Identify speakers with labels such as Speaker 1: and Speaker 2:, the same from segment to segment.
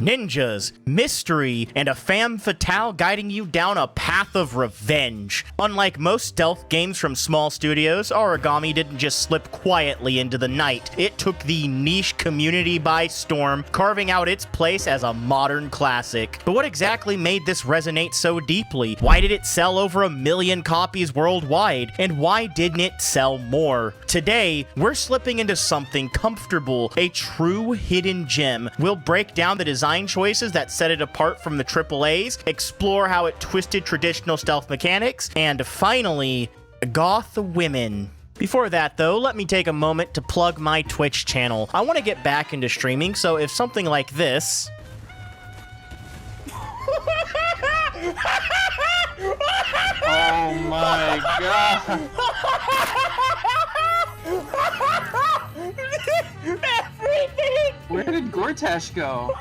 Speaker 1: ninjas, mystery, and a femme fatale guiding you down a path of revenge. Unlike most stealth games from small studios, Aragami didn't just slip quietly into the night. It took the niche community by storm, carving out its place as a modern classic. But what exactly made this resonate so deeply? Why did it sell over 1 million copies worldwide? And why didn't it sell more? Today, we're slipping into something comfortable, a true hidden gem. We'll break down the design choices that set it apart from the AAAs, explore how it twisted traditional stealth mechanics, and finally, goth women. Before that, though, let me take a moment to plug my Twitch channel. I want to get back into streaming, so if something like this...
Speaker 2: Oh my god!
Speaker 1: Everything!
Speaker 2: Where did Gortash go?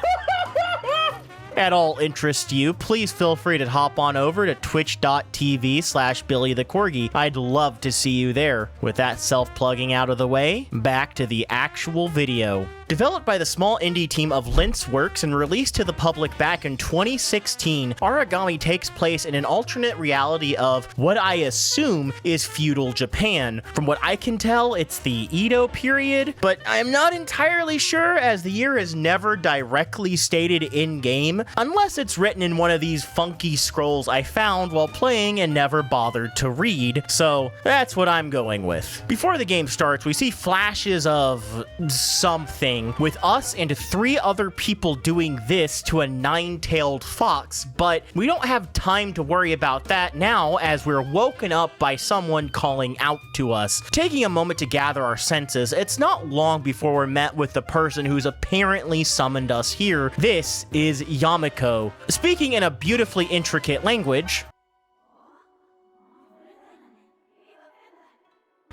Speaker 1: At all interest you, please feel free to hop on over to twitch.tv/BillyTheCorgi. I'd love to see you there. With that self-plugging out of the way, back to the actual video. Developed by the small indie team of Linceworks and released to the public back in 2016, Aragami takes place in an alternate reality of what I assume is feudal Japan. From what I can tell, it's the Edo period, but I'm not entirely sure as the year is never directly stated in-game, unless it's written in one of these funky scrolls I found while playing and never bothered to read, so that's what I'm going with. Before the game starts, we see flashes of something, with us and 3 other people doing this to a 9-tailed fox, but we don't have time to worry about that now as we're woken up by someone calling out to us. Taking a moment to gather our senses, it's not long before we're met with the person who's apparently summoned us here. This is Yamiko. Speaking in a beautifully intricate language,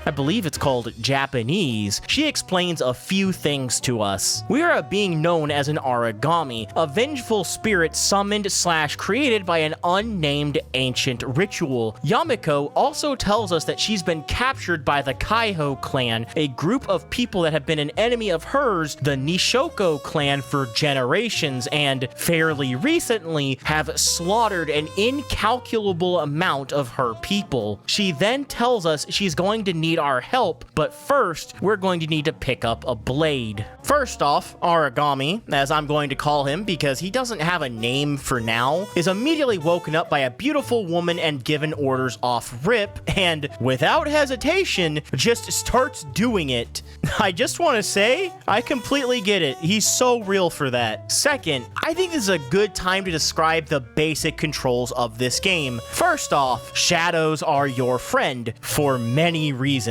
Speaker 1: I believe it's called Japanese, she explains a few things to us. We are a being known as an Aragami, a vengeful spirit summoned / created by an unnamed ancient ritual. Yamiko also tells us that she's been captured by the Kaiho clan, a group of people that have been an enemy of hers, the Nishoko clan, for generations, and fairly recently have slaughtered an incalculable amount of her people. She then tells us she's going to need our help, but first, we're going to need to pick up a blade. First off, Aragami, as I'm going to call him because he doesn't have a name for now, is immediately woken up by a beautiful woman and given orders off rip, and without hesitation, just starts doing it. I just want to say, I completely get it. He's so real for that. Second, I think this is a good time to describe the basic controls of this game. First off, shadows are your friend for many reasons.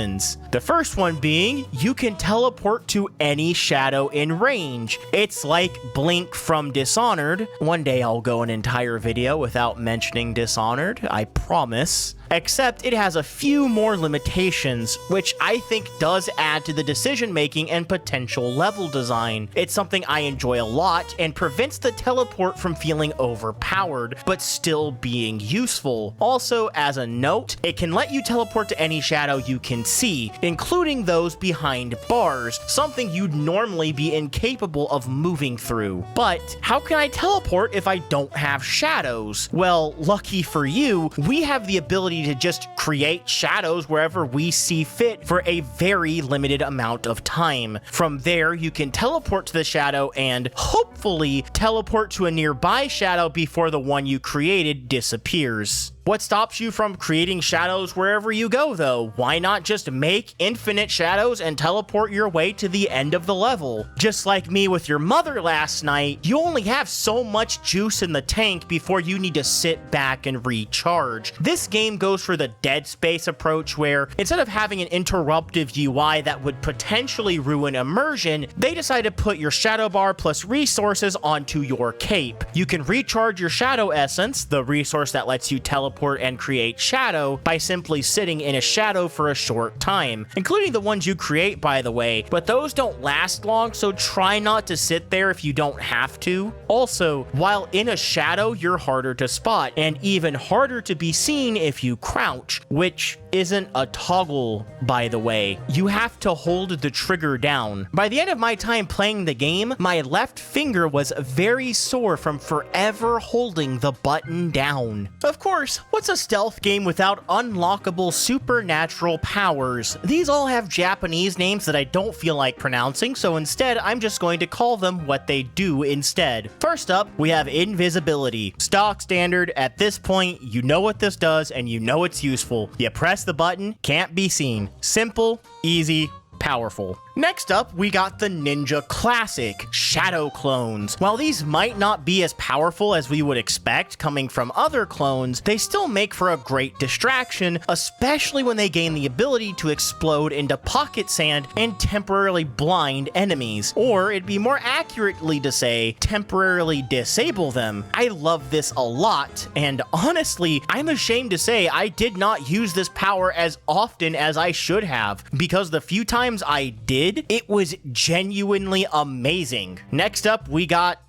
Speaker 1: The first one being, you can teleport to any shadow in range. It's like Blink from Dishonored. One day I'll go an entire video without mentioning Dishonored, I promise. Except it has a few more limitations, which I think does add to the decision making and potential level design. It's something I enjoy a lot and prevents the teleport from feeling overpowered, but still being useful. Also, as a note, it can let you teleport to any shadow you can see, including those behind bars, something you'd normally be incapable of moving through. But how can I teleport if I don't have shadows? Well, lucky for you, we have the ability to just create shadows wherever we see fit for a very limited amount of time. From there, you can teleport to the shadow and hopefully teleport to a nearby shadow before the one you created disappears. What stops you from creating shadows wherever you go, though? Why not just make infinite shadows and teleport your way to the end of the level? Just like me with your mother last night, you only have so much juice in the tank before you need to sit back and recharge. This game goes for the Dead Space approach where, instead of having an interruptive UI that would potentially ruin immersion, they decide to put your shadow bar plus resources onto your cape. You can recharge your shadow essence, the resource that lets you teleport and create shadow, by simply sitting in a shadow for a short time, including the ones you create, by the way, but those don't last long, so try not to sit there if you don't have to. Also, while in a shadow, you're harder to spot, and even harder to be seen if you crouch, which isn't a toggle, by the way. You have to hold the trigger down. By the end of my time playing the game, my left finger was very sore from forever holding the button down. Of course, what's a stealth game without unlockable supernatural powers? These all have Japanese names that I don't feel like pronouncing, so instead I'm just going to call them what they do instead. First up, we have invisibility. Stock standard. At this point, you know what this does and you know it's useful. You press the button, can't be seen. Simple, easy, powerful. Next up, we got the Ninja Classic, Shadow Clones. While these might not be as powerful as we would expect coming from other clones, they still make for a great distraction, especially when they gain the ability to explode into pocket sand and temporarily blind enemies. Or it'd be more accurately to say, temporarily disable them. I love this a lot, and honestly, I'm ashamed to say I did not use this power as often as I should have, because the few times I did, it was genuinely amazing. Next up, we got,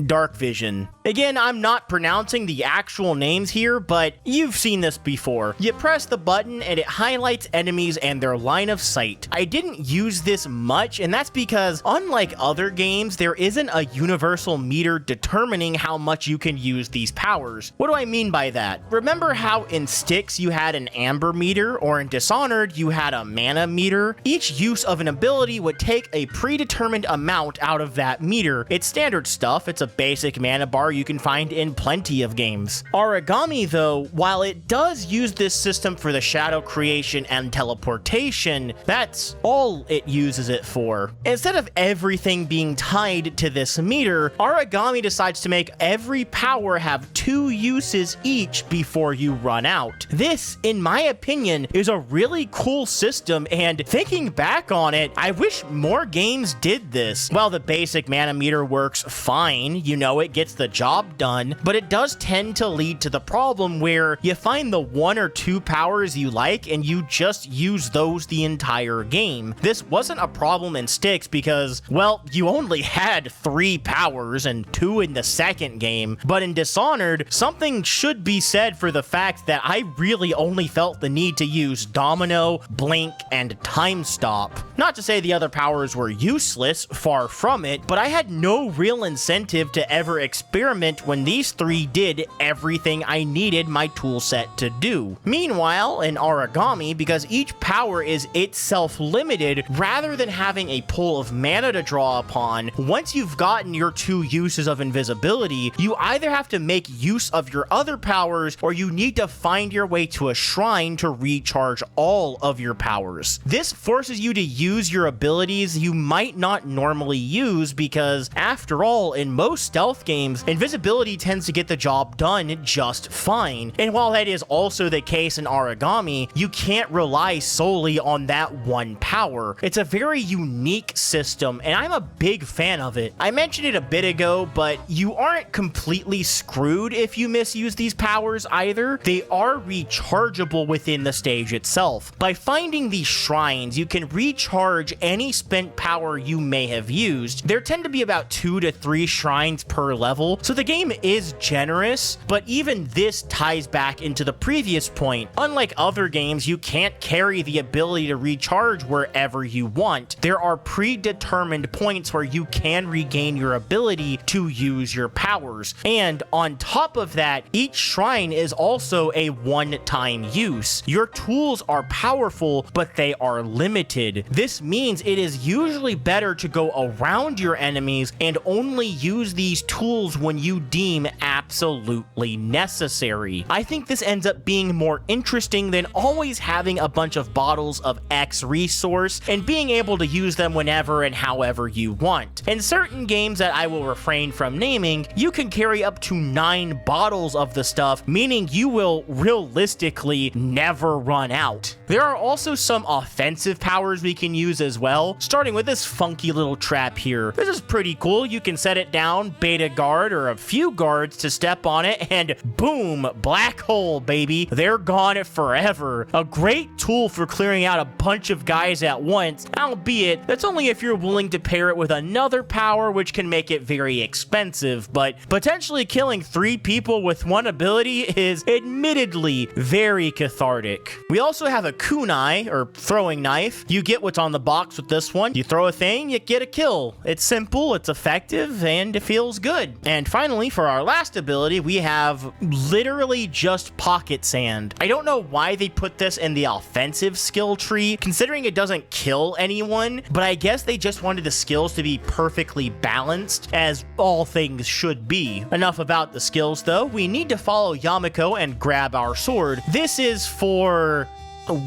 Speaker 1: Dark Vision. Again, I'm not pronouncing the actual names here, but you've seen this before. You press the button and it highlights enemies and their line of sight. I didn't use this much, and that's because unlike other games, there isn't a universal meter determining how much you can use these powers. What do I mean by that? Remember how in Styx you had an amber meter, or in Dishonored you had a mana meter? Each use of an ability would take a predetermined amount out of that meter. It's standard stuff. It's a basic mana bar you can find in plenty of games. Aragami, though, while it does use this system for the shadow creation and teleportation, that's all it uses it for. Instead of everything being tied to this meter, Aragami decides to make every power have 2 uses each before you run out. This, in my opinion, is a really cool system, and thinking back on it, I wish more games did this. While the basic mana meter works fine, you know, it gets the job done, but it does tend to lead to the problem where you find the 1 or 2 powers you like and you just use those the entire game. This wasn't a problem in Styx because, well, you only had 3 powers and 2 in the second game, but in Dishonored, something should be said for the fact that I really only felt the need to use Domino, Blink, and Time Stop. Not to say the other powers were useless, far from it, but I had no real incentive to ever experiment when these 3 did everything I needed my toolset to do. Meanwhile, in Aragami, because each power is itself limited, rather than having a pool of mana to draw upon, once you've gotten your 2 uses of invisibility, you either have to make use of your other powers or you need to find your way to a shrine to recharge all of your powers. This forces you to use your abilities you might not normally use because, after all, in most stealth games, invisibility tends to get the job done just fine. And while that is also the case in Aragami, you can't rely solely on that one power. It's a very unique system, and I'm a big fan of it. I mentioned it a bit ago, but you aren't completely screwed if you misuse these powers either. They are rechargeable within the stage itself. By finding these shrines, you can recharge any spent power you may have used. There tend to be about 2 to 3 shrines per level, so the game is generous, but even this ties back into the previous point. Unlike other games, you can't carry the ability to recharge wherever you want. There are predetermined points where you can regain your ability to use your powers. And on top of that, each shrine is also a one-time use. Your tools are powerful, but they are limited. This means it is usually better to go around your enemies and only use these tools when you deem absolutely necessary. I think this ends up being more interesting than always having a bunch of bottles of X resource and being able to use them whenever and however you want. In certain games that I will refrain from naming, you can carry up to 9 bottles of the stuff, meaning you will realistically never run out. There are also some offensive powers we can use as well, starting with this funky little trap here. This is pretty cool. You can set it down down, bait a guard or a few guards to step on it, and boom, black hole, baby. They're gone forever. A great tool for clearing out a bunch of guys at once, albeit that's only if you're willing to pair it with another power, which can make it very expensive, but potentially killing 3 people with one ability is admittedly very cathartic. We also have a kunai, or throwing knife. You get what's on the box with this one. You throw a thing, you get a kill. It's simple, it's effective, and it feels good. And finally, for our last ability, we have literally just pocket sand. I don't know why they put this in the offensive skill tree, considering it doesn't kill anyone, but I guess they just wanted the skills to be perfectly balanced, as all things should be. Enough about the skills though. We need to follow Yamiko and grab our sword. This is for...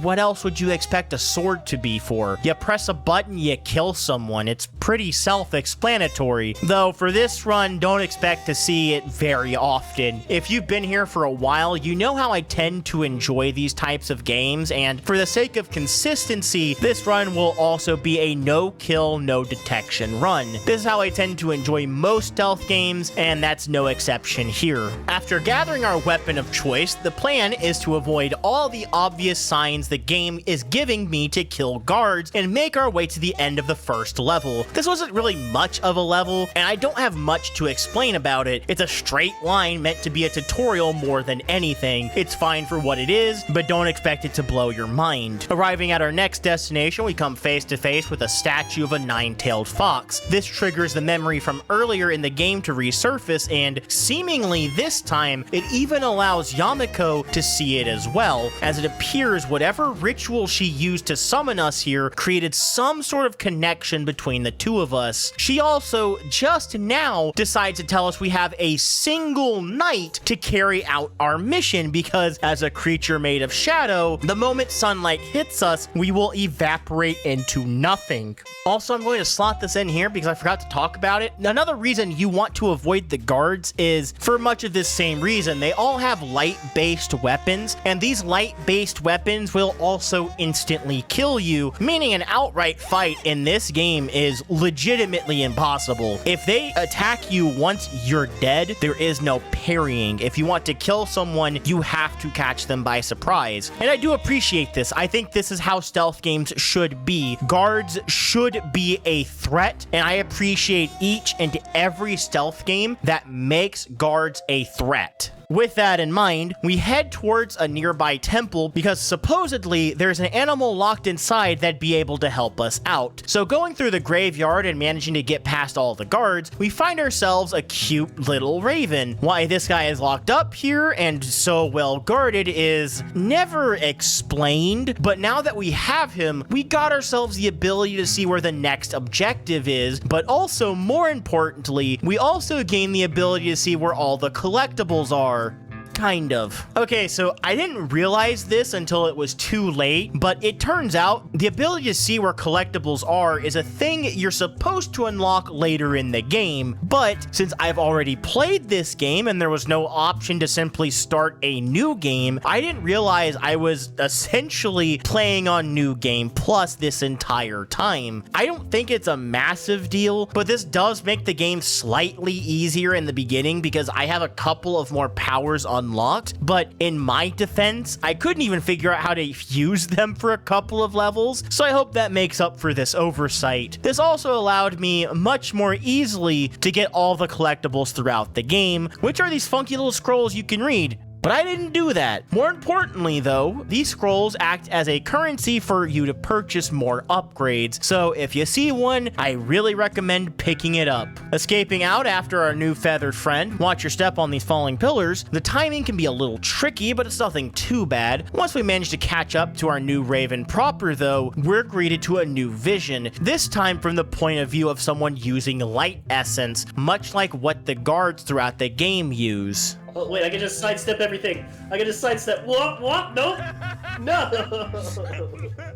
Speaker 1: what else would you expect a sword to be for? You press a button, you kill someone. It's pretty self-explanatory. Though for this run, don't expect to see it very often. If you've been here for a while, you know how I tend to enjoy these types of games, and for the sake of consistency, this run will also be a no-kill, no-detection run. This is how I tend to enjoy most stealth games, and that's no exception here. After gathering our weapon of choice, the plan is to avoid all the obvious signs the game is giving me to kill guards and make our way to the end of the first level. This wasn't really much of a level, and I don't have much to explain about it. It's a straight line meant to be a tutorial more than anything. It's fine for what it is, but don't expect it to blow your mind. Arriving at our next destination, we come face to face with a statue of a 9-tailed fox. This triggers the memory from earlier in the game to resurface, and seemingly this time, it even allows Yamiko to see it as well, as it appears whatever ritual she used to summon us here created some sort of connection between the two of us. She also, just now, decides to tell us we have a single night to carry out our mission, because as a creature made of shadow, the moment sunlight hits us, we will evaporate into nothing. Also, I'm going to slot this in here because I forgot to talk about it. Another reason you want to avoid the guards is for much of this same reason. They all have light-based weapons, and these light-based weapons will also instantly kill you, meaning an outright fight in this game is legitimately impossible. If they attack you once you're dead, there is no parrying. If you want to kill someone, you have to catch them by surprise. And I do appreciate this. I think this is how stealth games should be. Guards should be a threat, and I appreciate each and every stealth game that makes guards a threat. With that in mind, we head towards a nearby temple because supposedly there's an animal locked inside that'd be able to help us out. So going through the graveyard and managing to get past all the guards, we find ourselves a cute little raven. Why this guy is locked up here and so well guarded is never explained, but now that we have him, we got ourselves the ability to see where the next objective is, but also more importantly, we also gain the ability to see where all the collectibles are. Kind of. Okay, so I didn't realize this until it was too late, but it turns out the ability to see where collectibles are is a thing you're supposed to unlock later in the game, but since I've already played this game and there was no option to simply start a new game, I didn't realize I was essentially playing on New Game Plus this entire time. I don't think it's a massive deal, but this does make the game slightly easier in the beginning because I have a couple of more powers unlocked, but in my defense, I couldn't even figure out how to use them for a couple of levels, so I hope that makes up for this oversight. This also allowed me much more easily to get all the collectibles throughout the game, which are these funky little scrolls you can read. But I didn't do that. More importantly though, these scrolls act as a currency for you to purchase more upgrades. So if you see one, I really recommend picking it up. Escaping out after our new feathered friend, watch your step on these falling pillars. The timing can be a little tricky, but it's nothing too bad. Once we manage to catch up to our new raven proper though, we're greeted to a new vision. This time from the point of view of someone using light essence, much like what the guards throughout the game use.
Speaker 3: Oh, wait, I can just sidestep everything. I can just sidestep. What? Nope. No!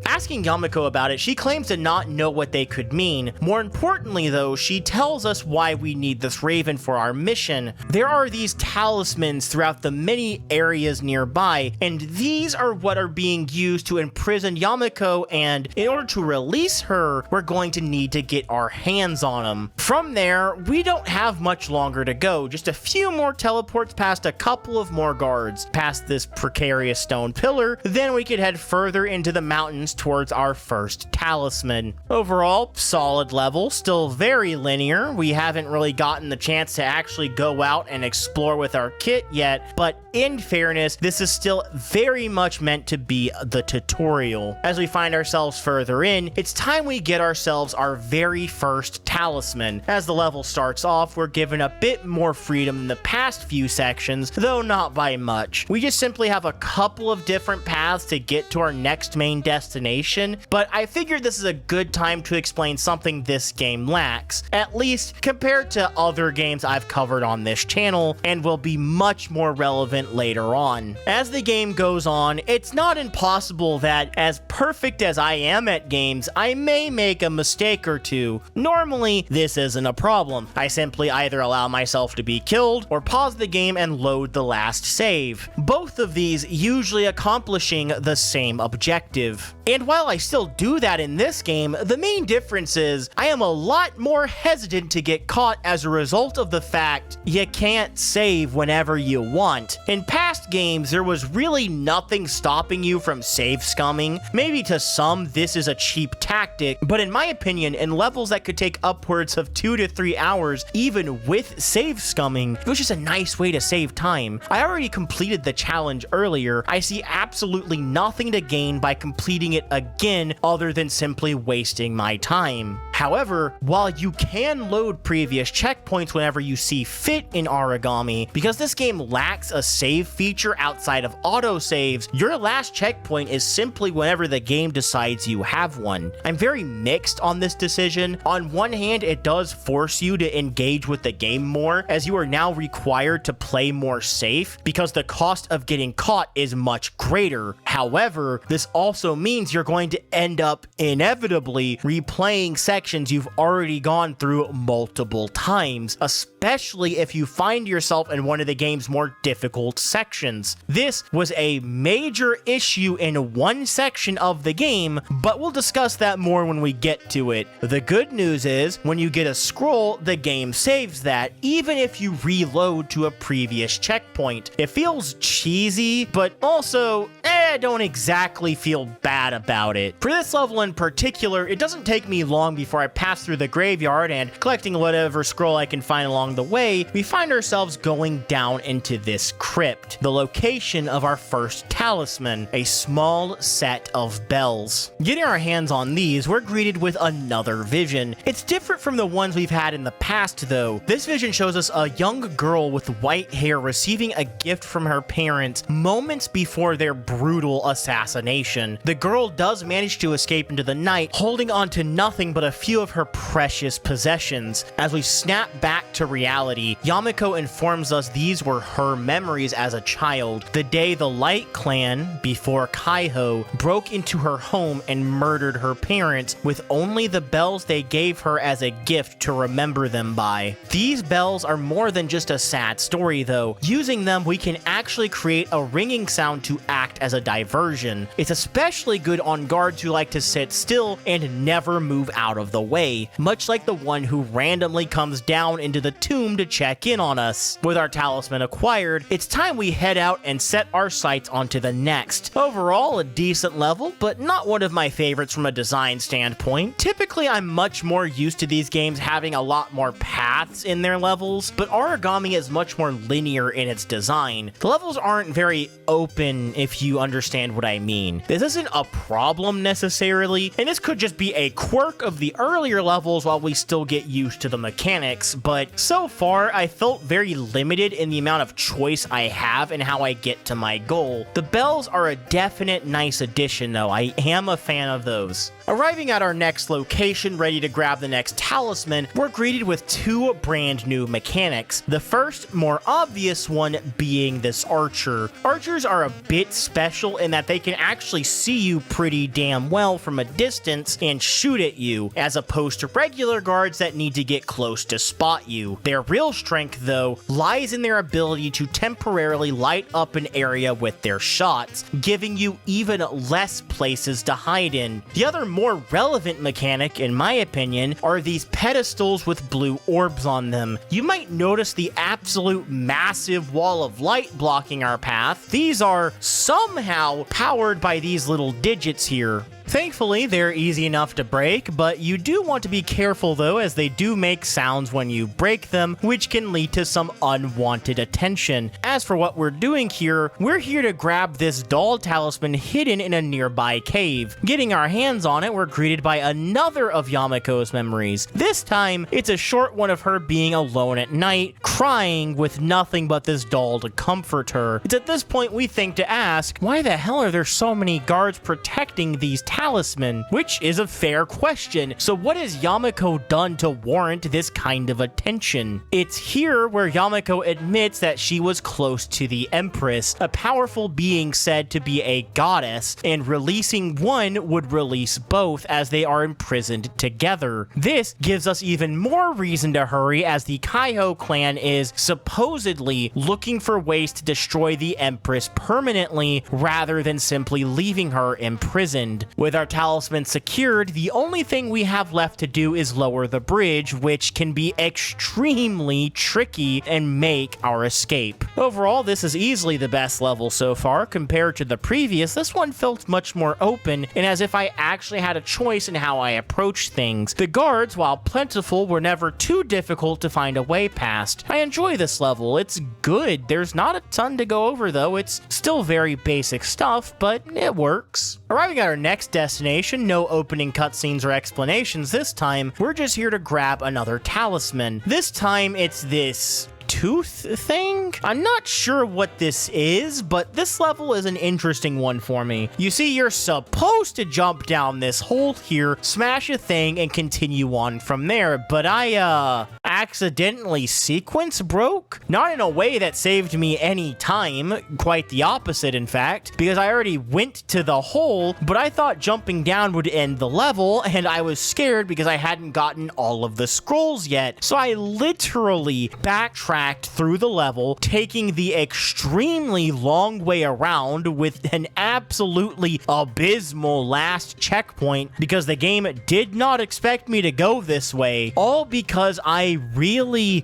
Speaker 1: Asking Yamiko about it, she claims to not know what they could mean. More importantly though, she tells us why we need this raven for our mission. There are these talismans throughout the many areas nearby, and these are what are being used to imprison Yamiko, and in order to release her, we're going to need to get our hands on them. From there, we don't have much longer to go, just a few more teleports past a couple of more guards, past this precarious stone pillar, then we could head further into the mountains towards our first talisman. Overall, solid level, still very linear. We haven't really gotten the chance to actually go out and explore with our kit yet, but in fairness, this is still very much meant to be the tutorial. As we find ourselves further in, it's time we get ourselves our very first talisman. As the level starts off, we're given a bit more freedom than the past few sections, though not by much. We just simply have a couple of different paths to get to our next main destination, but I figured this is a good time to explain something this game lacks, at least compared to other games I've covered on this channel, and will be much more relevant later on. As the game goes on, it's not impossible that, as perfect as I am at games, I may make a mistake or two. Normally, this isn't a problem. I simply either allow myself to be killed or pause the game and load the last save. Both of these usually accomplishing the same objective. And while I still do that in this game, the main difference is I am a lot more hesitant to get caught as a result of the fact you can't save whenever you want. In past games, there was really nothing stopping you from save scumming. Maybe to some, this is a cheap tactic, but in my opinion, in levels that could take upwards of 2 to 3 hours, even with save scumming, it was just a nice way to save time. I already completed the challenge earlier. I see absolutely nothing to gain by completing it again other than simply wasting my time. However, while you can load previous checkpoints whenever you see fit in Aragami, because this game lacks a save feature outside of autosaves, your last checkpoint is simply whenever the game decides you have one. I'm very mixed on this decision. On one hand, it does force you to engage with the game more, as you are now required to play more safe because the cost of getting caught is much greater. However, this also means you're going to end up inevitably replaying sections you've already gone through multiple times, especially if you find yourself in one of the game's more difficult sections. This was a major issue in one section of the game, but we'll discuss that more when we get to it. The good news is, when you get a scroll, the game saves that, even if you reload to a previous checkpoint. It feels cheesy, but also, I don't exactly feel bad about it. For this level in particular, it doesn't take me long before I pass through the graveyard and, collecting whatever scroll I can find along the way, we find ourselves going down into this crypt, the location of our first talisman, a small set of bells. Getting our hands on these, we're greeted with another vision. It's different from the ones we've had in the past though. This vision shows us a young girl with white hair receiving a gift from her parents moments before their brutal assassination. The girl does manage to escape into the night, holding on to nothing but a few of her precious possessions. As we snap back to reality, Yamiko informs us these were her memories as a child. The day the Light Clan, before Kaiho, broke into her home and murdered her parents with only the bells they gave her as a gift to remember them by. These bells are more than just a sad story though. Using them, we can actually create a ringing sound to act as a diversion. It's especially good on guards who like to sit still and never move out of the way, much like the one who randomly comes down into the tomb to check in on us. With our talisman acquired, it's time we head out and set our sights onto the next. Overall, a decent level, but not one of my favorites from a design standpoint. Typically, I'm much more used to these games having a lot more paths in their levels, but Aragami is much more linear in its design. The levels aren't very open, if you understand what I mean. This isn't a problem necessarily, and this could just be a quirk of the earlier levels while we still get used to the mechanics, but so far I felt very limited in the amount of choice I have and how I get to my goal. The bells are a definite nice addition though. I am a fan of those. Arriving at our next location, ready to grab the next talisman, we're greeted with two brand new mechanics. The first, more obvious one being this archer. Archers are a bit special in that they can actually see you pretty damn well from a distance and shoot at you, as opposed to regular guards that need to get close to spot you. Their real strength, though, lies in their ability to temporarily light up an area with their shots, giving you even less places to hide in. The other more relevant mechanic, in my opinion, are these pedestals with blue orbs on them. You might notice the absolute massive wall of light blocking our path. These are somehow powered by these little digits here. Thankfully, they're easy enough to break, but you do want to be careful though, as they do make sounds when you break them, which can lead to some unwanted attention. As for what we're doing here, we're here to grab this doll talisman hidden in a nearby cave. Getting our hands on it, we're greeted by another of Yamako's memories. This time, it's a short one of her being alone at night, crying with nothing but this doll to comfort her. It's at this point we think to ask, why the hell are there so many guards protecting these talisman? Which is a fair question. So what has Yamako done to warrant this kind of attention? It's here where Yamako admits that she was close to the Empress, a powerful being said to be a goddess, and releasing one would release both as they are imprisoned together. This gives us even more reason to hurry, as the Kaiho clan is supposedly looking for ways to destroy the Empress permanently rather than simply leaving her imprisoned. With our talisman secured, the only thing we have left to do is lower the bridge, which can be extremely tricky and make our escape. Overall, this is easily the best level so far. Compared to the previous, this one felt much more open and as if I actually had a choice in how I approached things. The guards, while plentiful, were never too difficult to find a way past. I enjoy this level. It's good. There's not a ton to go over though. It's still very basic stuff, but it works. Arriving at our next destination, no opening cutscenes or explanations this time. We're just here to grab another talisman. This time it's this tooth thing? I'm not sure what this is, but this level is an interesting one for me. You see, you're supposed to jump down this hole here, smash a thing, and continue on from there, but I accidentally sequence broke? Not in a way that saved me any time, quite the opposite in fact, because I already went to the hole, but I thought jumping down would end the level, and I was scared because I hadn't gotten all of the scrolls yet, so I literally backtracked through the level, taking the extremely long way around with an absolutely abysmal last checkpoint because the game did not expect me to go this way, all because I really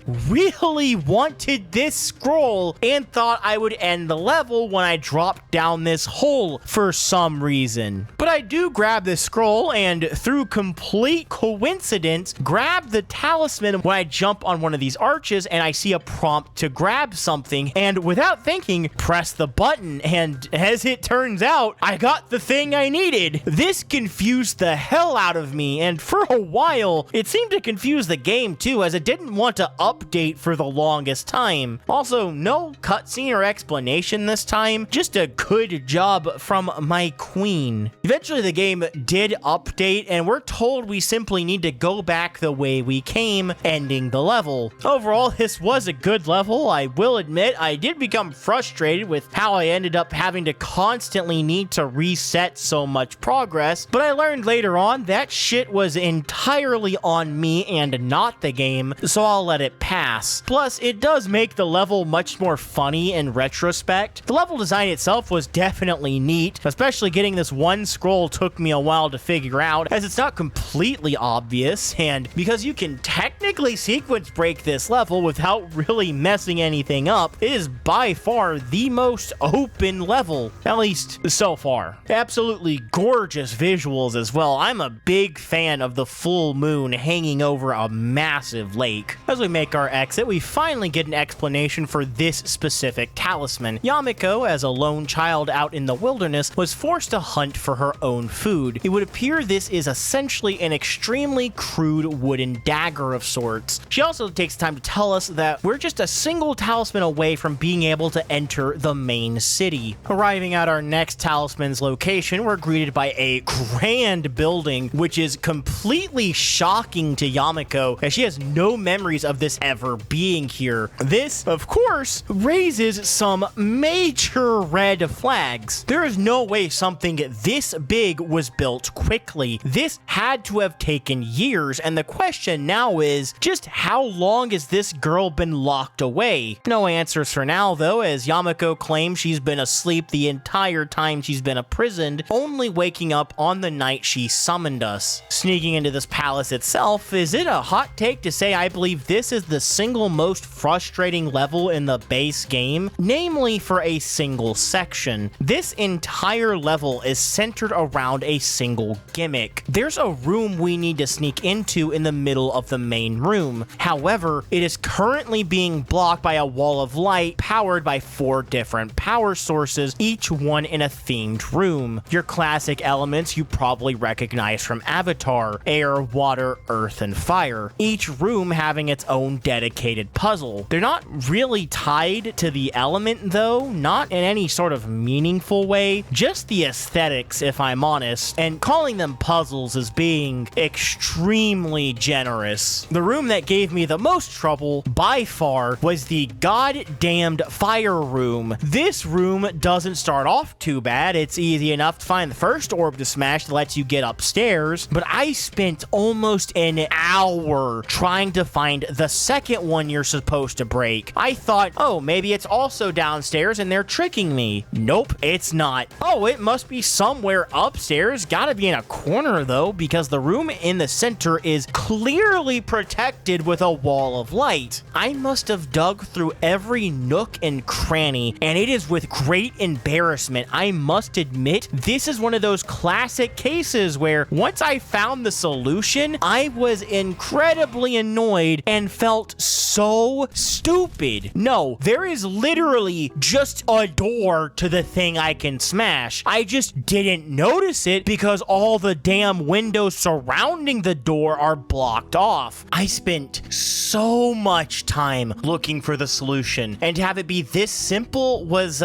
Speaker 1: wanted this scroll and thought I would end the level when I dropped down this hole for some reason. But I do grab this scroll and through complete coincidence grab the talisman when I jump on one of these arches and I see a prompt to grab something, and without thinking, press the button, and as it turns out, I got the thing I needed. This confused the hell out of me, and for a while, it seemed to confuse the game too, as it didn't want to update for the longest time. Also, no cutscene or explanation this time, just a good job from my queen. Eventually, the game did update, and we're told we simply need to go back the way we came, ending the level. Overall, this was a good level. I will admit I did become frustrated with how I ended up having to constantly need to reset so much progress, but I learned later on that shit was entirely on me and not the game, so I'll let it pass. Plus, it does make the level much more funny in retrospect. The level design itself was definitely neat, especially getting this one scroll took me a while to figure out, as it's not completely obvious, and because you can technically sequence break this level without really messing anything up, it is by far the most open level, at least so far. Absolutely gorgeous visuals as well. I'm a big fan of the full moon hanging over a massive lake. lake. As we make our exit, we finally get an explanation for this specific talisman. Yamiko, as a lone child out in the wilderness, was forced to hunt for her own food. It would appear this is essentially an extremely crude wooden dagger of sorts. She also takes time to tell us that we're just a single talisman away from being able to enter the main city. Arriving at our next talisman's location, we're greeted by a grand building, which is completely shocking to Yamiko, as she has no memories of this ever being here. This, of course, raises some major red flags. There is no way something this big was built quickly. This had to have taken years, and the question now is, just how long has this girl been locked away? No answers for now, though, as Yamiko claims she's been asleep the entire time she's been imprisoned, only waking up on the night she summoned us. Sneaking into this palace itself, is it a hot take to say I believe this is the single most frustrating level in the base game? Namely, for a single section. This entire level is centered around a single gimmick. There's a room we need to sneak into in the middle of the main room. However, it is currently being blocked by a wall of light powered by 4 different power sources, each one in a themed room. Your classic elements you probably recognize from Avatar: air, water, earth, and fire. Each room having its own dedicated puzzle. They're not really tied to the element though, not in any sort of meaningful way, just the aesthetics if I'm honest, and calling them puzzles is being extremely generous. The room that gave me the most trouble by far was the goddamned fire room. This room doesn't start off too bad. It's easy enough to find the first orb to smash that lets you get upstairs, but I spent almost an hour trying to find the second one you're supposed to break. I thought, oh, maybe it's also downstairs and they're tricking me. Nope, it's not. Oh, it must be somewhere upstairs. Gotta be in a corner though, because the room in the center is clearly protected with a wall of light. I must have dug through every nook and cranny, and it is with great embarrassment I must admit this is one of those classic cases where once I found the solution, I was incredibly annoyed and felt so stupid. No, there is literally just a door to the thing I can smash. I just didn't notice it because all the damn windows surrounding the door are blocked off. I spent so much time looking for the solution, and to have it be this simple was,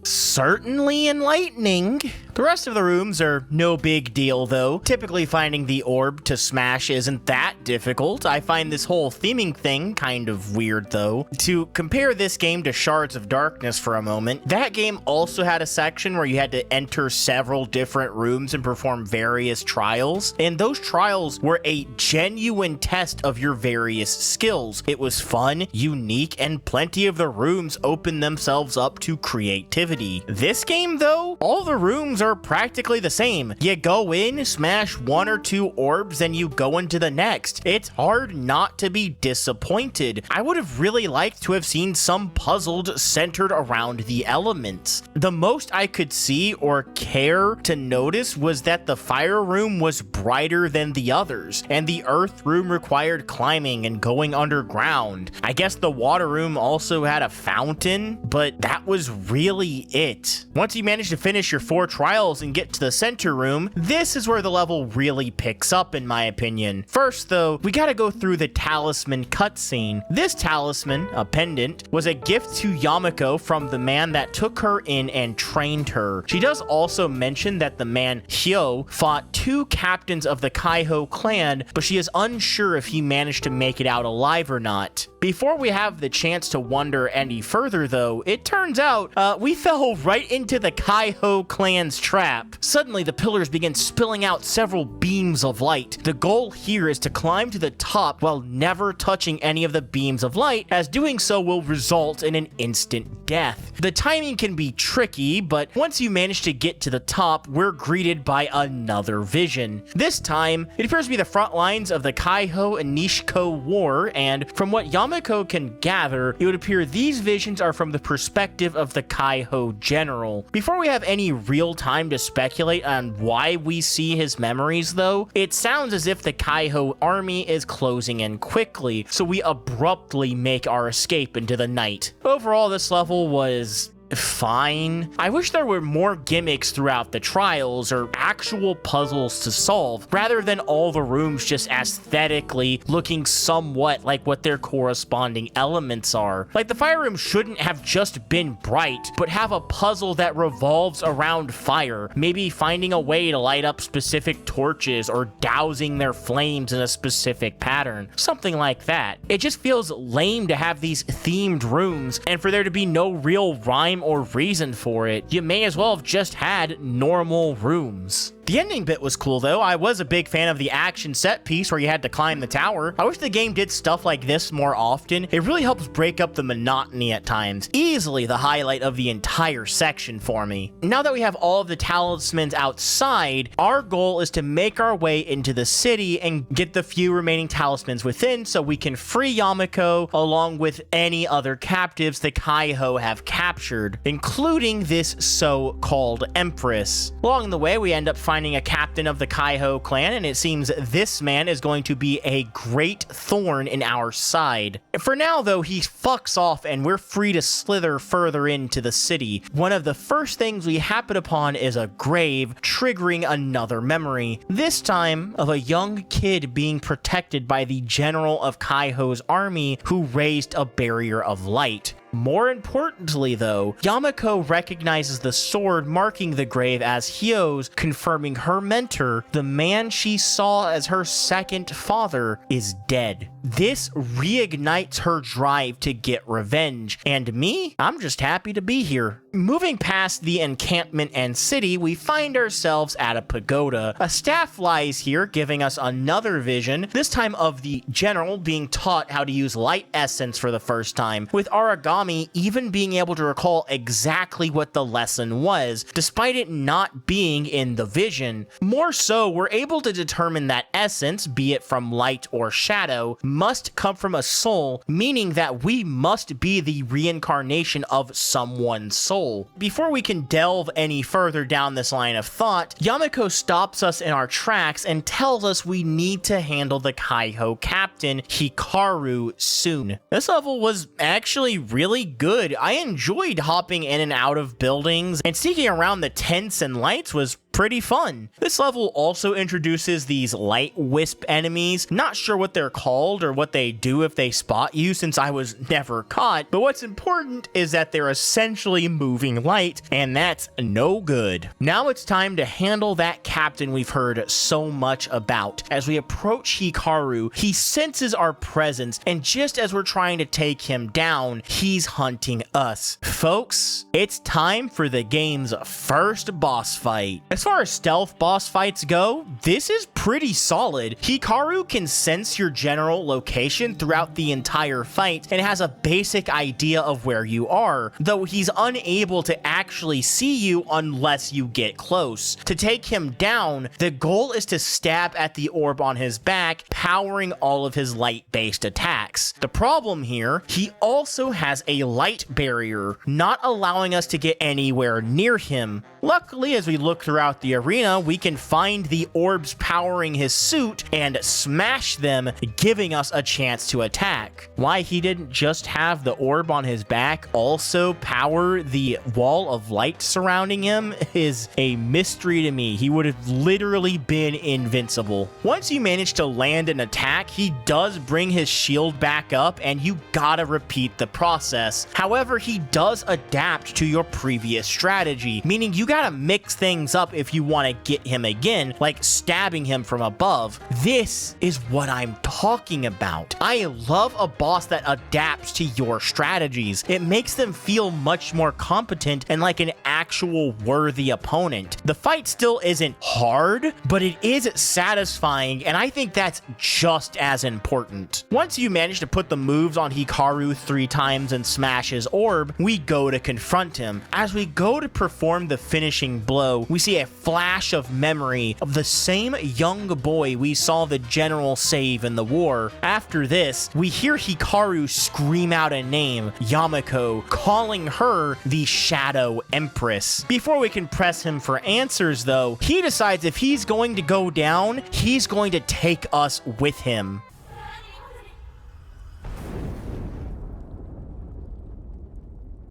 Speaker 1: certainly enlightening. The rest of the rooms are no big deal though. Typically finding the orb to smash isn't that difficult. I find this whole theming thing kind of weird though. To compare this game to Shards of Darkness for a moment, that game also had a section where you had to enter several different rooms and perform various trials, and those trials were a genuine test of your various skills. It was fun, unique, and plenty of the rooms opened themselves up to creativity. This game though, all the rooms are practically the same. You go in, smash 1 or 2 orbs, and you go into the next. It's hard not to be disappointed. I would have really liked to have seen some puzzled centered around the elements. The most I could see or care to notice was that the fire room was brighter than the others, and the earth room required climbing and going underground. I guess the water room also had a fountain, but that was really it. Once you manage to finish your 4 trials and get to the center room, this is where the level really picks up in my opinion. First though, we gotta go through the talisman cutscene. This talisman, a pendant, was a gift to Yamiko from the man that took her in and trained her. She does also mention that the man Hyo fought 2 captains of the Kaiho clan, but she is unsure if he managed to make it out alive or not. Before we have the chance to wonder any further though, it turns out we fell right into the Kaiho clan's trap. Suddenly the pillars begin spilling out several beams of light. The goal here is to climb to the top while never touching any of the beams of light, as doing so will result in an instant death. The timing can be tricky, but once you manage to get to the top, we're greeted by another vision. This time, it appears to be the front lines of the Kaiho and Nishiko War, and from what Yamako can gather, it would appear these visions are from the perspective of the Kaiho general. Before we have any real time to speculate on why we see his memories though, it sounds as if the Kaiho army is closing in quickly, so we abruptly make our escape into the night. Overall, this level was fine. I wish there were more gimmicks throughout the trials or actual puzzles to solve, rather than all the rooms just aesthetically looking somewhat like what their corresponding elements are. Like, the fire room shouldn't have just been bright, but have a puzzle that revolves around fire, maybe finding a way to light up specific torches or dousing their flames in a specific pattern, something like that. It just feels lame to have these themed rooms and for there to be no real rhyme or reason for it. You may as well have just had normal rooms. The ending bit was cool though. I was a big fan of the action set piece where you had to climb the tower. I wish the game did stuff like this more often. It really helps break up the monotony at times. Easily the highlight of the entire section for me. Now that we have all of the talismans outside, our goal is to make our way into the city and get the few remaining talismans within so we can free Yamako along with any other captives the Kaiho have captured, including this so-called Empress. Along the way, we end up finding a captain of the Kaiho clan, and it seems this man is going to be a great thorn in our side. For now, though, he fucks off and we're free to slither further into the city. One of the first things we happen upon is a grave, triggering another memory, this time of a young kid being protected by the general of Kaiho's army who raised a barrier of light. More importantly though, Yamako recognizes the sword marking the grave as Hyo's, confirming her mentor, the man she saw as her second father, is dead. This reignites her drive to get revenge, and me, I'm just happy to be here. Moving past the encampment and city, we find ourselves at a pagoda. A staff lies here, giving us another vision, this time of the general being taught how to use light essence for the first time, with Aragami even being able to recall exactly what the lesson was, despite it not being in the vision. More so, we're able to determine that essence, be it from light or shadow, must come from a soul, meaning that we must be the reincarnation of someone's soul. Before we can delve any further down this line of thought, Yamako stops us in our tracks and tells us we need to handle the Kaiho captain, Hikaru, soon. This level was actually really good. I enjoyed hopping in and out of buildings, and sneaking around the tents and lights was pretty fun. This level also introduces these light wisp enemies. Not sure what they're called or what they do if they spot you, since I was never caught, but what's important is that they're essentially moving light, and that's no good. Now it's time to handle that captain we've heard so much about. As we approach Hikaru, he senses our presence, and just as we're trying to take him down, he's hunting us. Folks, it's time for the game's first boss fight. As far as stealth boss fights go, this is pretty solid. Hikaru can sense your general location throughout the entire fight and has a basic idea of where you are, though he's unable to actually see you unless you get close. To take him down, the goal is to stab at the orb on his back, powering all of his light-based attacks. The problem here, he also has a light barrier, not allowing us to get anywhere near him. Luckily, as we look throughout the arena, we can find the orbs powering his suit and smash them, giving us a chance to attack. Why he didn't just have the orb on his back also power the wall of light surrounding him is a mystery to me. He would have literally been invincible. Once you manage to land an attack, he does bring his shield back up, and you gotta repeat the process. However, he does adapt to your previous strategy, meaning you gotta mix things up if you want to get him again, like stabbing him from above. This is what I'm talking about. I love a boss that adapts to your strategies. It makes them feel much more competent and like an actual worthy opponent. The fight still isn't hard, but it is satisfying, and I think that's just as important. Once you manage to put the moves on Hikaru 3 times and smash his orb, we go to confront him. As we go to perform the finishing blow, we see a flash of memory of the same young boy we saw the general save in the war. After this, we hear Hikaru scream out a name, Yamako, calling her the Shadow Empress. Before we can press him for answers though, he decides if he's going to go down, he's going to take us with him.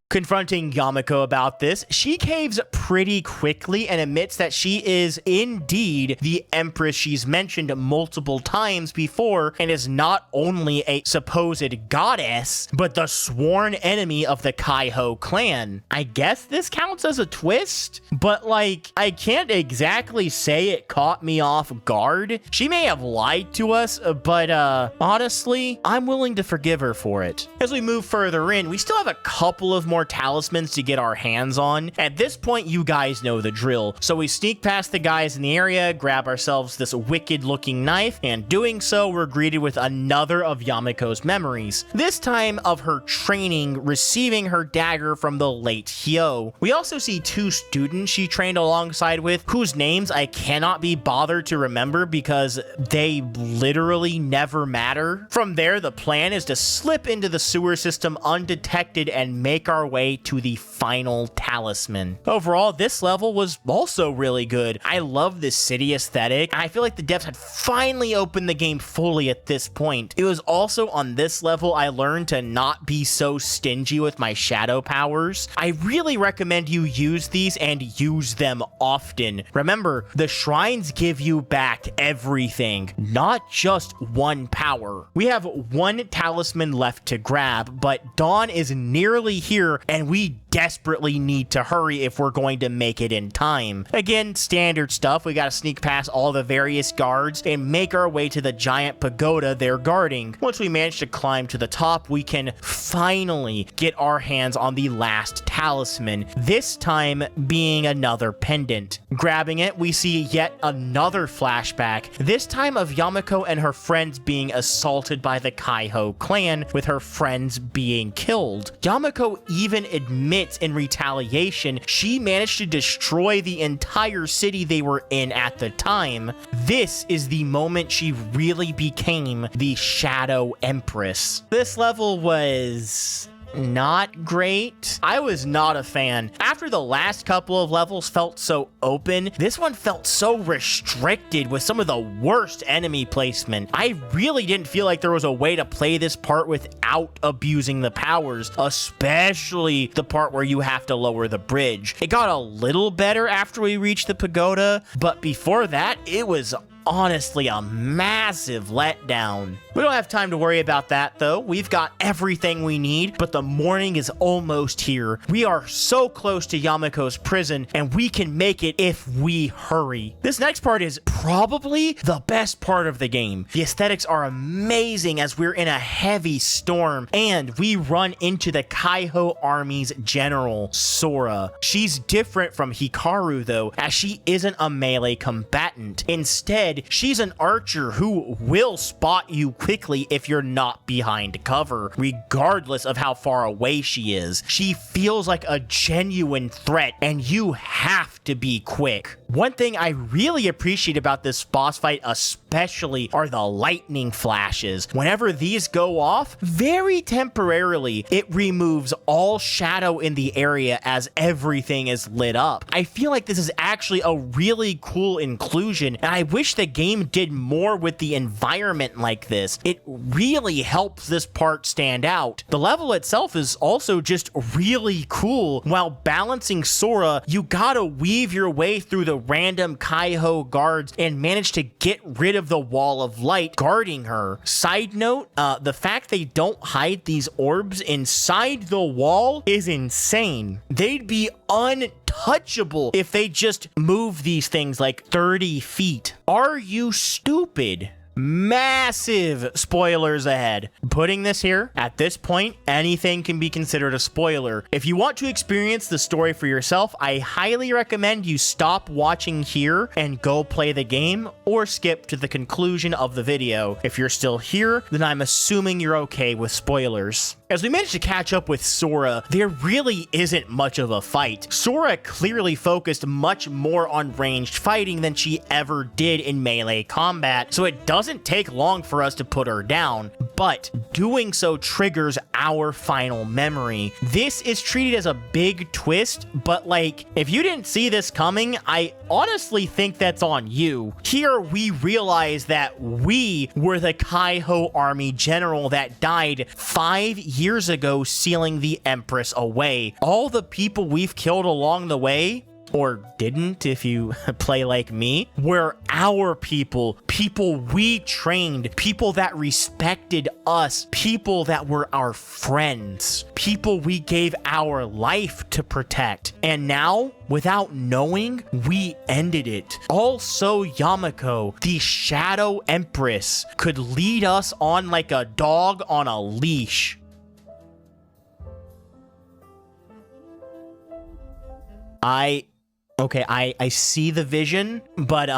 Speaker 1: Confronting Yamako about this, she caves pretty quickly and admits that she is indeed the Empress she's mentioned multiple times before and is not only a supposed goddess, but the sworn enemy of the Kaiho clan. I guess this counts as a twist, but like, I can't exactly say it caught me off guard. She may have lied to us, but honestly, I'm willing to forgive her for it. As we move further in, we still have a couple of more talismans to get our hands on. At this point, you guys know the drill. So we sneak past the guys in the area, grab ourselves this wicked looking knife, and doing so, we're greeted with another of Yamako's memories. This time of her training, receiving her dagger from the late Hyo. We also see 2 students she trained alongside with, whose names I cannot be bothered to remember because they literally never matter. From there, the plan is to slip into the sewer system undetected and make our way to the final talisman. Overall, this level was also really good. I love this city aesthetic. I feel like the devs had finally opened the game fully at this point. It was also on this level I learned to not be so stingy with my shadow powers. I really recommend you use these and use them often. Remember, the shrines give you back everything, not just one power. We have 1 talisman left to grab, but Dawn is nearly here and we desperately need to hurry if we're going to make it in time. Again, standard stuff. We gotta sneak past all the various guards and make our way to the giant pagoda they're guarding. Once we manage to climb to the top, we can finally get our hands on the last talisman, this time being another pendant. Grabbing it, we see yet another flashback, this time of Yamako and her friends being assaulted by the Kaiho clan, with her friends being killed. Yamako even admits in retaliation she managed to destroy the entire city they were in at the time. This is the moment she really became the Shadow Empress. This level was not great. I was not a fan. After the last couple of levels felt so open, this one felt so restricted with some of the worst enemy placement. I really didn't feel like there was a way to play this part without abusing the powers, especially the part where you have to lower the bridge. It got a little better after we reached the pagoda, but before that, it was honestly a massive letdown. We don't have time to worry about that though. We've got everything we need, but the morning is almost here. We are so close to Yamako's prison and we can make it if we hurry. This next part is probably the best part of the game. The aesthetics are amazing as we're in a heavy storm and we run into the Kaiho army's general, Sora. She's different from Hikaru though, as she isn't a melee combatant. Instead, she's an archer who will spot you quickly if you're not behind cover, regardless of how far away she is. She feels like a genuine threat, and you have to be quick. One thing I really appreciate about this boss fight especially are the lightning flashes. Whenever these go off, very temporarily, it removes all shadow in the area as everything is lit up. I feel like this is actually a really cool inclusion, and I wish the game did more with the environment like this. It really helps this part stand out. The level itself is also just really cool. While balancing Sora, you gotta weave your way through the random Kaiho guards and manage to get rid of the wall of light guarding her. Side note, the fact they don't hide these orbs inside the wall is insane. They'd be untouchable untouchable if they just move these things like 30 feet. Are you stupid? Massive spoilers ahead. Putting this here, at this point, anything can be considered a spoiler. If you want to experience the story for yourself, I highly recommend you stop watching here and go play the game, or skip to the conclusion of the video. If you're still here, then I'm assuming you're okay with spoilers. As we managed to catch up with Sora, there really isn't much of a fight. Sora clearly focused much more on ranged fighting than she ever did in melee combat, so it doesn't take long for us to put her down, but doing so triggers our final memory. This is treated as a big twist, but like, if you didn't see this coming, I honestly think that's on you. Here we realize that we were the Kaiho army general that died 5 years ago, sealing the Empress away. All the people we've killed along the way, or didn't if you play like me, were our people. People we trained, people that respected us, people that were our friends, people we gave our life to protect. And now, without knowing, we ended it. Also, Yamako, the Shadow Empress, could lead us on like a dog on a leash. Okay, I see the vision, but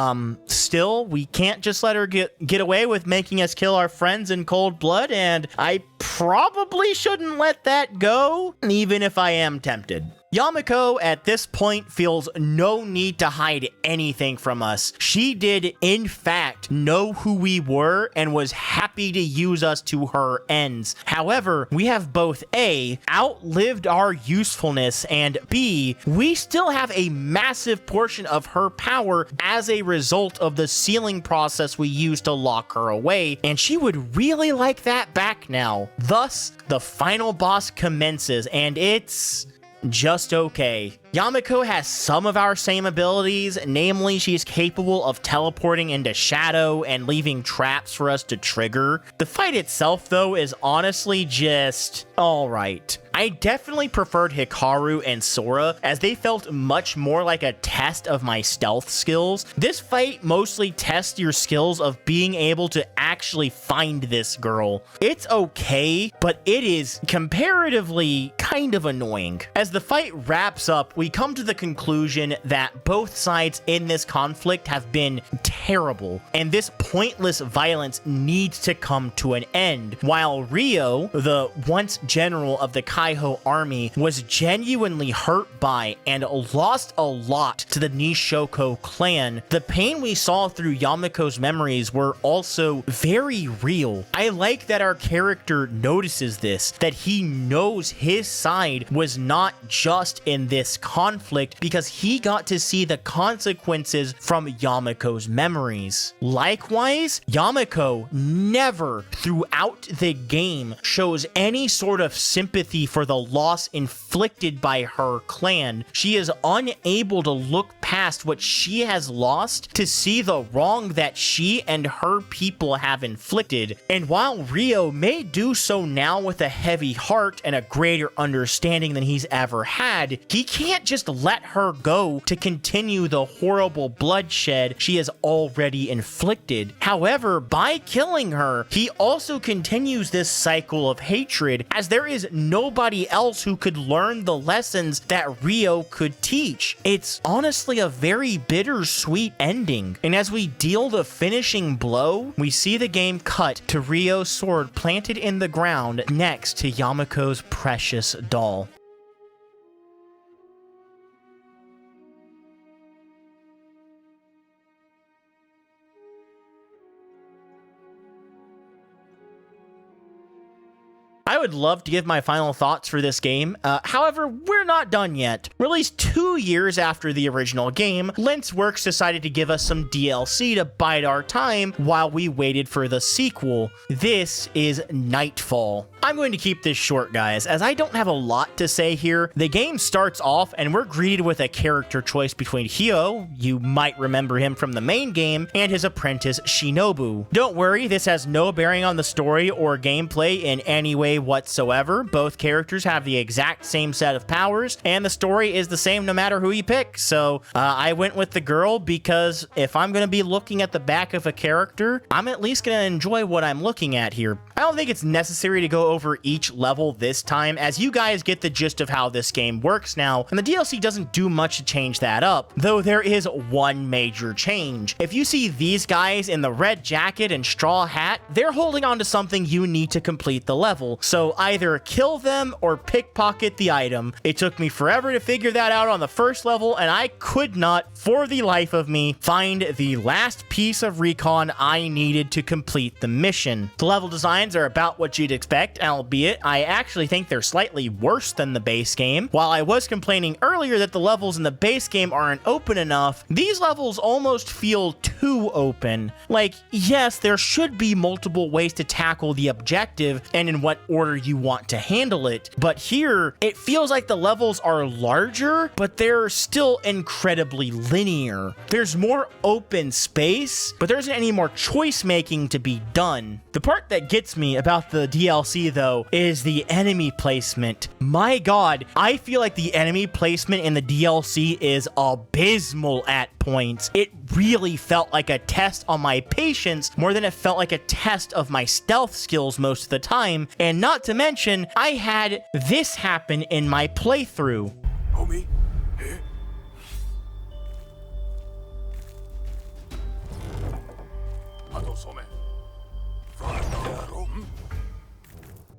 Speaker 1: still, we can't just let her get away with making us kill our friends in cold blood, and I probably shouldn't let that go, even if I am tempted. Yamako at this point feels no need to hide anything from us. She did, in fact, know who we were and was happy to use us to her ends. However, we have both A, outlived our usefulness, and B, we still have a massive portion of her power as a result of the sealing process we used to lock her away, and she would really like that back now. Thus, the final boss commences, and it's just okay. Yamako has some of our same abilities, namely she's capable of teleporting into shadow and leaving traps for us to trigger. The fight itself, though, is honestly just alright. I definitely preferred Hikaru and Sora, as they felt much more like a test of my stealth skills. This fight mostly tests your skills of being able to actually find this girl. It's okay, but it is comparatively kind of annoying. As the fight wraps up, we come to the conclusion that both sides in this conflict have been terrible, and this pointless violence needs to come to an end. While Rio, the once general of the Kaiho army, was genuinely hurt by and lost a lot to the Nishoko clan, the pain we saw through Yamako's memories were also very real. I like that our character notices this, that he knows his side was not just in this conflict because he got to see the consequences from Yamako's memories. Likewise, Yamako never throughout the game shows any sort of sympathy for the loss inflicted by her clan. She is unable to look past what she has lost to see the wrong that she and her people have inflicted. And while Rio may do so now with a heavy heart and a greater understanding than he's ever had, he can't just let her go to continue the horrible bloodshed she has already inflicted. However, by killing her, he also continues this cycle of hatred, as there is nobody else who could learn the lessons that Rio could teach. It's honestly a very bittersweet ending. And as we deal the finishing blow, we see the game cut to Rio's sword planted in the ground next to Yamako's precious doll. I would love to give my final thoughts for this game. However, we're not done yet. Released 2 years after the original game, Lensworks decided to give us some DLC to bide our time while we waited for the sequel. This is Nightfall. I'm going to keep this short, guys, as I don't have a lot to say here. The game starts off and we're greeted with a character choice between Hyo, you might remember him from the main game, and his apprentice Shinobu. Don't worry, this has no bearing on the story or gameplay in any way whatsoever. Both characters have the exact same set of powers, and the story is the same no matter who you pick. So I went with the girl because if I'm going to be looking at the back of a character, I'm at least going to enjoy what I'm looking at here. I don't think it's necessary to go over each level this time, as you guys get the gist of how this game works now, and the DLC doesn't do much to change that up, though there is one major change. If you see these guys in the red jacket and straw hat, they're holding on to something you need to complete the level, so either kill them or pickpocket the item. It took me forever to figure that out on the first level, and I could not, for the life of me, find the last piece of recon I needed to complete the mission. The level designs are about what you'd expect, albeit I actually think they're slightly worse than the base game. While I was complaining earlier that the levels in the base game aren't open enough, these levels almost feel too open. Like, yes, there should be multiple ways to tackle the objective and in what order you want to handle it, but here it feels like the levels are larger, but they're still incredibly linear. There's more open space, but there isn't any more choice making to be done. The part that gets me about the DLC though is the enemy placement. My god, I feel like the enemy placement in the DLC is abysmal at points. It really felt like a test on my patience more than it felt like a test of my stealth skills most of the time, and not to mention I had this happen in my playthrough.
Speaker 3: Homie, eh?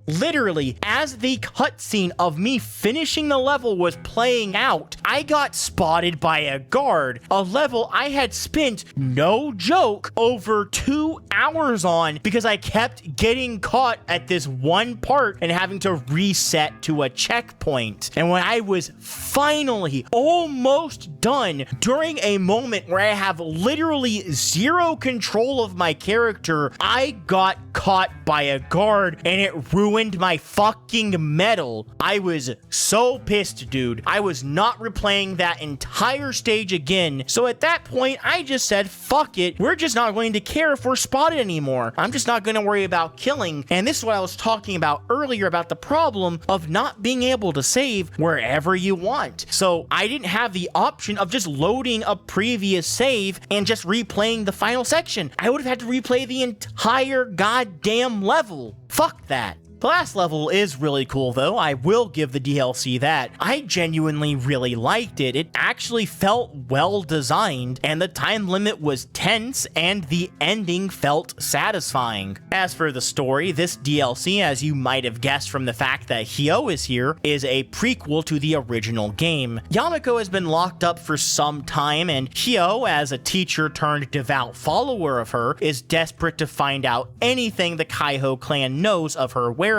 Speaker 1: Literally, as the cutscene of me finishing the level was playing out, I got spotted by a guard, a level I had spent, no joke, over 2 hours on because I kept getting caught at this one part and having to reset to a checkpoint. And when I was finally almost done, during a moment where I have literally zero control of my character, I got caught by a guard and it ruined my fucking medal. I was so pissed, dude. I was not replaying that entire stage again. So at that point, I just said, fuck it. We're just not going to care if we're spotted anymore. I'm just not going to worry about killing. And this is what I was talking about earlier about the problem of not being able to save wherever you want. So I didn't have the option of just loading a previous save and just replaying the final section. I would have had to replay the entire goddamn level. Fuck that. The last level is really cool though, I will give the DLC that. I genuinely really liked it. It actually felt well designed, and the time limit was tense, and the ending felt satisfying. As for the story, this DLC, as you might have guessed from the fact that Hyo is here, is a prequel to the original game. Yamako has been locked up for some time, and Hyo, as a teacher turned devout follower of her, is desperate to find out anything the Kaiho clan knows of her whereabouts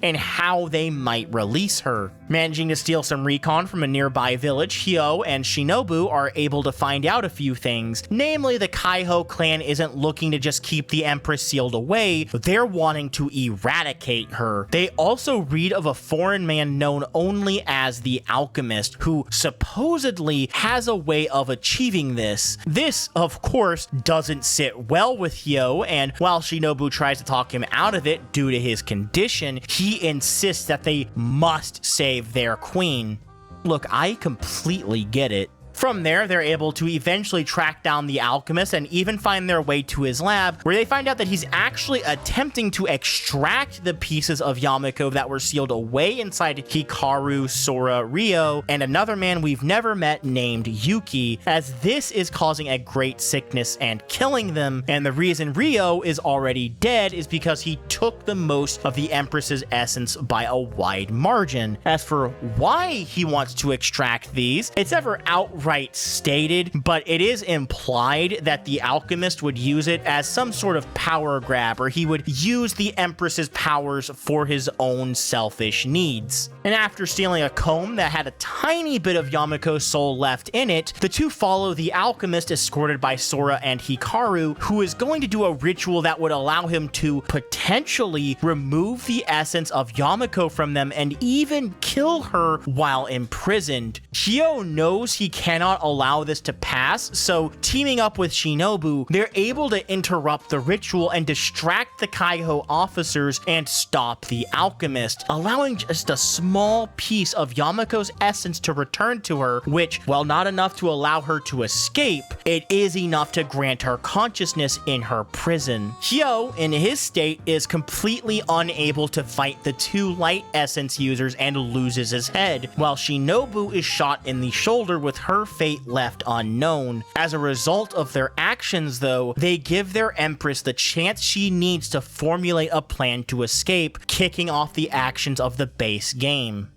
Speaker 1: and how they might release her. Managing to steal some recon from a nearby village, Hyo and Shinobu are able to find out a few things. Namely, the Kaiho clan isn't looking to just keep the Empress sealed away, they're wanting to eradicate her. They also read of a foreign man known only as the Alchemist, who supposedly has a way of achieving this. This, of course, doesn't sit well with Hyo, and while Shinobu tries to talk him out of it due to his condition, he insists that they must save their queen. Look, I completely get it. From there, they're able to eventually track down the alchemist and even find their way to his lab, where they find out that he's actually attempting to extract the pieces of Yamako that were sealed away inside Hikaru, Sora, Ryo, and another man we've never met named Yuki, as this is causing a great sickness and killing them, and the reason Ryo is already dead is because he took the most of the Empress's essence by a wide margin. As for why he wants to extract these, it's never outright outright stated, but it is implied that the alchemist would use it as some sort of power grab, or he would use the Empress's powers for his own selfish needs. And after stealing a comb that had a tiny bit of Yamako's soul left in it, the two follow the alchemist escorted by Sora and Hikaru, who is going to do a ritual that would allow him to potentially remove the essence of Yamako from them and even kill her while imprisoned. Hyo knows he cannot allow this to pass, so teaming up with Shinobu, they're able to interrupt the ritual and distract the Kaiho officers and stop the alchemist, allowing just a small piece of Yamako's essence to return to her, which, while not enough to allow her to escape, it is enough to grant her consciousness in her prison. Hyo, in his state, is completely unable to fight the two light essence users and loses his head, while Shinobu is shot in the shoulder with her fate left unknown. As a result of their actions, though, they give their Empress the chance she needs to formulate a plan to escape, kicking off the actions of the base game.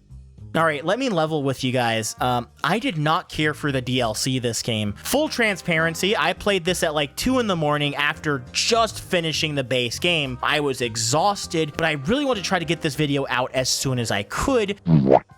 Speaker 1: Alright, let me level with you guys. I did not care for the DLC this game. Full transparency, I played this at like 2 in the morning after just finishing the base game. I was exhausted, but I really wanted to try to get this video out as soon as I could.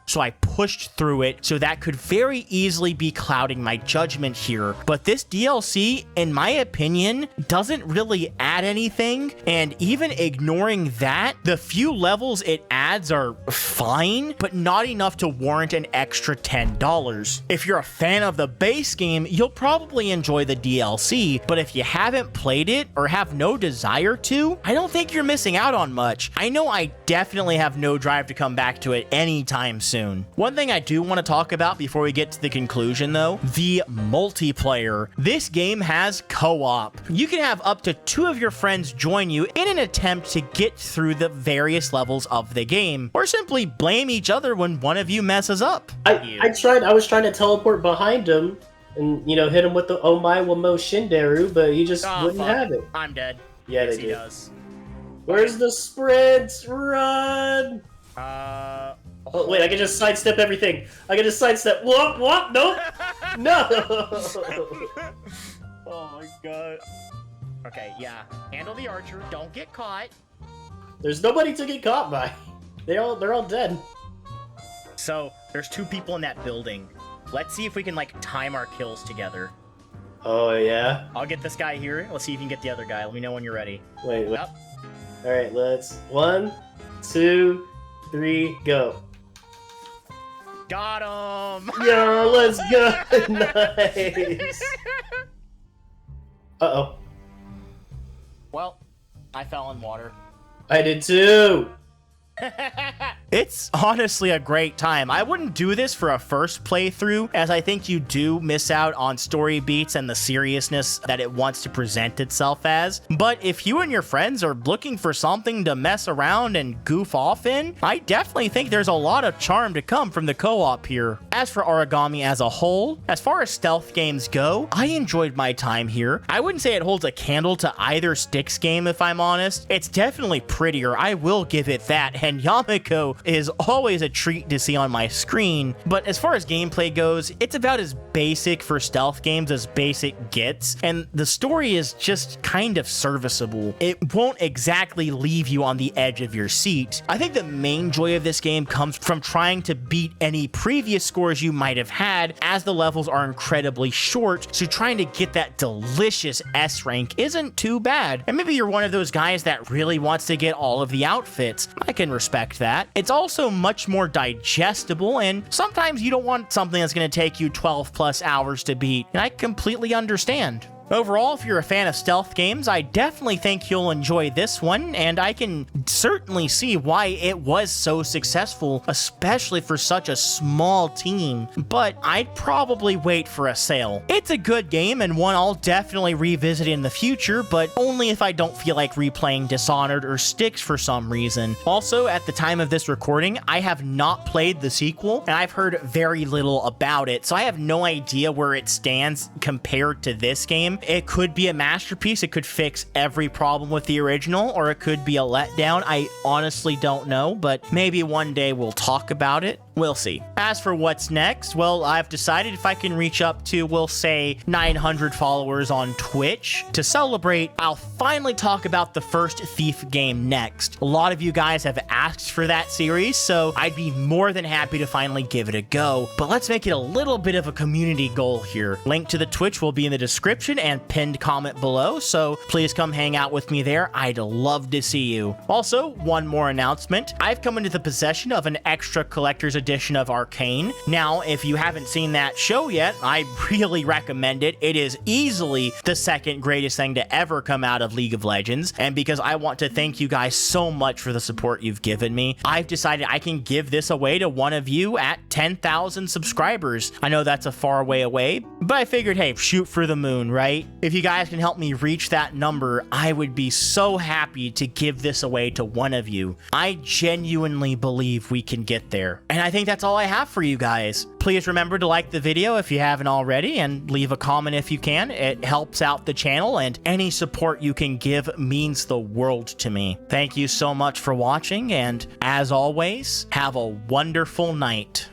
Speaker 1: So I pushed through it, so that could very easily be clouding my judgment here. But this DLC, in my opinion, doesn't really add anything. And even ignoring that, the few levels it adds are fine, but not enough to warrant an extra $10. If you're a fan of the base game, you'll probably enjoy the DLC, but if you haven't played it or have no desire to, I don't think you're missing out on much. I know I definitely have no drive to come back to it anytime soon. One thing I do want to talk about before we get to the conclusion though, the multiplayer. This game has co-op. You can have up to 2 of your friends join you in an attempt to get through the various levels of the game, or simply blame each other when one of you messes up.
Speaker 3: I was trying to teleport behind him and, you know, hit him with the Omai Wamo Shinderu, but he just wouldn't have it.
Speaker 1: I'm dead.
Speaker 3: Yeah,
Speaker 1: yes,
Speaker 3: they
Speaker 1: he
Speaker 3: do.
Speaker 1: does.
Speaker 3: Where's the sprint? Run! Oh, wait, I can just sidestep everything. I can just sidestep. Whoop, whoop, nope. No!
Speaker 1: Oh my god. Okay, yeah. Handle the archer. Don't get caught.
Speaker 3: There's nobody to get caught by. They're all dead.
Speaker 1: So, there's 2 people in that building. Let's see if we can, like, time our kills together.
Speaker 3: Oh, yeah?
Speaker 1: I'll get this guy here. Let's see if you can get the other guy. Let me know when you're ready.
Speaker 3: Wait.
Speaker 1: Yep.
Speaker 3: Alright, let's... 1, 2, 3, go.
Speaker 1: Got him!
Speaker 3: Yo, let's go! Nice! Uh-oh.
Speaker 1: Well, I fell in water.
Speaker 3: I did too!
Speaker 1: It's honestly a great time. I wouldn't do this for a first playthrough, as I think you do miss out on story beats and the seriousness that it wants to present itself as. But if you and your friends are looking for something to mess around and goof off in, I definitely think there's a lot of charm to come from the co-op here. As for Aragami as a whole, as far as stealth games go, I enjoyed my time here. I wouldn't say it holds a candle to either Styx game, if I'm honest. It's definitely prettier, I will give it that, and Yamako is always a treat to see on my screen, but as far as gameplay goes, it's about as basic for stealth games as basic gets, and the story is just kind of serviceable. It won't exactly leave you on the edge of your seat. I think the main joy of this game comes from trying to beat any previous scores you might have had, as the levels are incredibly short, so trying to get that delicious S rank isn't too bad. And maybe you're one of those guys that really wants to get all of the outfits. I can respect that. It's also much more digestible, and sometimes you don't want something that's going to take you 12 plus hours to beat, and I completely understand. Overall, if you're a fan of stealth games, I definitely think you'll enjoy this one, and I can certainly see why it was so successful, especially for such a small team, but I'd probably wait for a sale. It's a good game and one I'll definitely revisit in the future, but only if I don't feel like replaying Dishonored or Styx for some reason. Also, at the time of this recording, I have not played the sequel, and I've heard very little about it, so I have no idea where it stands compared to this game. It could be a masterpiece, it could fix every problem with the original, or it could be a letdown. I honestly don't know, but maybe one day we'll talk about it. we'll see. As for what's next, well, I've decided if I can reach up to, we'll say, 900 followers on Twitch to celebrate, I'll finally talk about the first Thief game next. A lot of you guys have asked for that series, so I'd be more than happy to finally give it a go. But let's make it a little bit of a community goal here. Link to the Twitch will be in the description and pinned comment below, so please come hang out with me there. I'd love to see you. Also, one more announcement. I've come into the possession of an extra collector's edition of Arcane. Now, if you haven't seen that show yet, I really recommend it. It is easily the second greatest thing to ever come out of League of Legends, and because I want to thank you guys so much for the support you've given me, I've decided I can give this away to one of you at 10,000 subscribers. I know that's a far way away, but I figured, hey, shoot for the moon, right? If you guys can help me reach that number, I would be so happy to give this away to one of you. I genuinely believe we can get there. And I think that's all I have for you guys. Please remember to like the video if you haven't already, and leave a comment if you can. It helps out the channel, and any support you can give means the world to me. Thank you so much for watching, and as always, have a wonderful night.